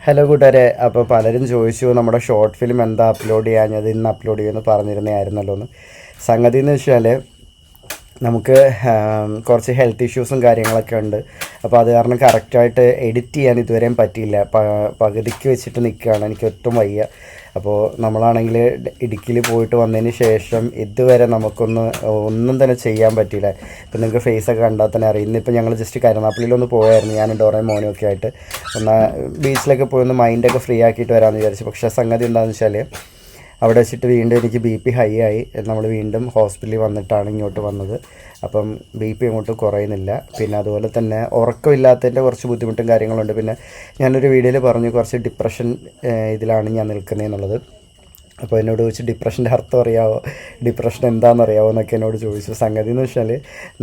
Hello കൂട്ടുകാരെ, അപ്പോൾ പലരും ചോദിച്ചു നമ്മുടെ ഷോർട്ട് ഫിലിം എന്താ അപ്ലോഡ് ചെയ്യാഞ്ഞത്, ഇന്ന് അപ്ലോഡ് ചെയ്യുമെന്ന് പറഞ്ഞിരുന്നതായിരുന്നല്ലോ എന്ന്. സംഗതി എന്ന് വെച്ചാൽ നമുക്ക് കുറച്ച് ഹെൽത്ത് ഇഷ്യൂസും കാര്യങ്ങളൊക്കെ ഉണ്ട്. അപ്പോൾ അത് കാരണം കറക്റ്റായിട്ട് എഡിറ്റ് ചെയ്യാൻ ഇതുവരെയും പറ്റിയില്ല. പകുതിക്ക് വെച്ചിട്ട് നിൽക്കുകയാണ്, എനിക്ക് ഒട്ടും വയ്യ. അപ്പോൾ നമ്മളാണെങ്കിൽ ഇടുക്കിയിൽ പോയിട്ട് വന്നതിന് ശേഷം ഇതുവരെ ഒന്നും തന്നെ ചെയ്യാൻ പറ്റിയില്ല. ഇപ്പം നിങ്ങൾക്ക് ഫേസൊക്കെ കണ്ടാൽ തന്നെ അറിയാം. ഇന്നിപ്പോൾ ഞങ്ങൾ ജസ്റ്റ് കരുനാപ്പള്ളിയിലൊന്ന് പോയായിരുന്നു, ഞാൻ ഡോറയും മോനും ഒക്കെ ആയിട്ട്. എന്നാൽ ബീച്ചിലൊക്കെ പോയി ഒന്ന് മൈൻഡൊക്കെ ഫ്രീ ആക്കിയിട്ട് വരാമെന്ന് വിചാരിച്ചു. പക്ഷേ സംഗതി എന്താണെന്ന് വെച്ചാൽ അവിടെ വെച്ചിട്ട് വീണ്ടും എനിക്ക് BP ഹൈ ആയി. നമ്മൾ വീണ്ടും ഹോസ്പിറ്റലിൽ വന്നിട്ടാണ് ഇങ്ങോട്ട് വന്നത്. അപ്പം BP അങ്ങോട്ട് കുറയുന്നില്ല. പിന്നെ അതുപോലെ തന്നെ ഉറക്കമില്ലാത്തതിൻ്റെ കുറച്ച് ബുദ്ധിമുട്ടും കാര്യങ്ങളുണ്ട്. പിന്നെ ഞാനൊരു വീഡിയോയിൽ പറഞ്ഞു കുറച്ച് ഡിപ്രഷൻ ഇതിലാണ് ഞാൻ നിൽക്കുന്നതെന്നുള്ളത്. അപ്പോൾ എന്നോട് ചോദിച്ചു ഡിപ്രഷൻ്റെ അർത്ഥം അറിയാമോ, ഡിപ്രഷൻ എന്താണെന്നറിയാമോ എന്നൊക്കെ എന്നോട് ചോദിച്ചു. സംഗതി എന്ന് വെച്ചാൽ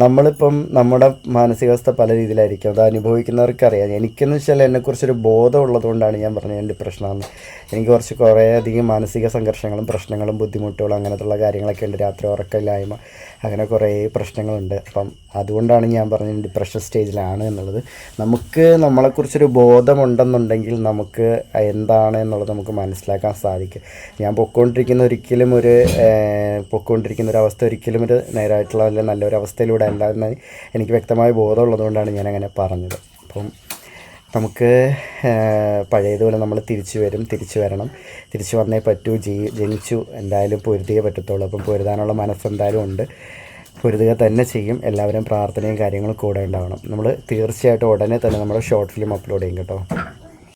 നമ്മളിപ്പം നമ്മുടെ മാനസികാവസ്ഥ പല രീതിയിലായിരിക്കും, അത് അനുഭവിക്കുന്നവർക്കറിയാം. എനിക്കെന്ന് വെച്ചാൽ എന്നെക്കുറിച്ചൊരു ബോധം ഉള്ളതുകൊണ്ടാണ് ഞാൻ പറഞ്ഞത് ഞാൻ ഡിപ്രഷനാണെന്ന്. എനിക്ക് കുറേയധികം മാനസിക സംഘർഷങ്ങളും പ്രശ്നങ്ങളും ബുദ്ധിമുട്ടുകളും അങ്ങനത്തുള്ള കാര്യങ്ങളൊക്കെ ഉണ്ട്. രാത്രി ഉറക്കമില്ലായ്മ, അങ്ങനെ കുറേ പ്രശ്നങ്ങളുണ്ട്. അപ്പം അതുകൊണ്ടാണ് ഞാൻ പറഞ്ഞത് ഡിപ്രഷൻ സ്റ്റേജിലാണ് എന്നുള്ളത്. നമുക്ക് നമ്മളെക്കുറിച്ചൊരു ബോധമുണ്ടെന്നുണ്ടെങ്കിൽ നമുക്ക് എന്താണ് എന്നുള്ളത് നമുക്ക് മനസ്സിലാക്കാൻ സാധിക്കും. ഞാൻ പൊയ്ക്കൊണ്ടിരിക്കുന്ന ഒരു അവസ്ഥ ഒരിക്കലും ഒരു നേരായിട്ടുള്ള അല്ല നല്ലൊരു അവസ്ഥയിലൂടെ അല്ല എന്ന് എനിക്ക് വ്യക്തമായ ബോധമുള്ളതുകൊണ്ടാണ് ഞാനങ്ങനെ പറഞ്ഞത്. അപ്പം നമുക്ക് പഴയതുപോലെ നമ്മൾ തിരിച്ചു വന്നേ പറ്റൂ. ജനിച്ചു, എന്തായാലും പൊരുതിയേ പറ്റത്തുള്ളൂ. അപ്പം പൊരുതാനുള്ള മനസ്സെന്തായാലും ഉണ്ട്, പൊരുതുക തന്നെ ചെയ്യും. എല്ലാവരും പ്രാർത്ഥനയും കാര്യങ്ങളും കൂടെ ഉണ്ടാവണം. നമ്മൾ തീർച്ചയായിട്ടും ഉടനെ തന്നെ നമ്മുടെ ഷോർട്ട് ഫിലിം അപ്ലോഡ് ചെയ്യും കേട്ടോ.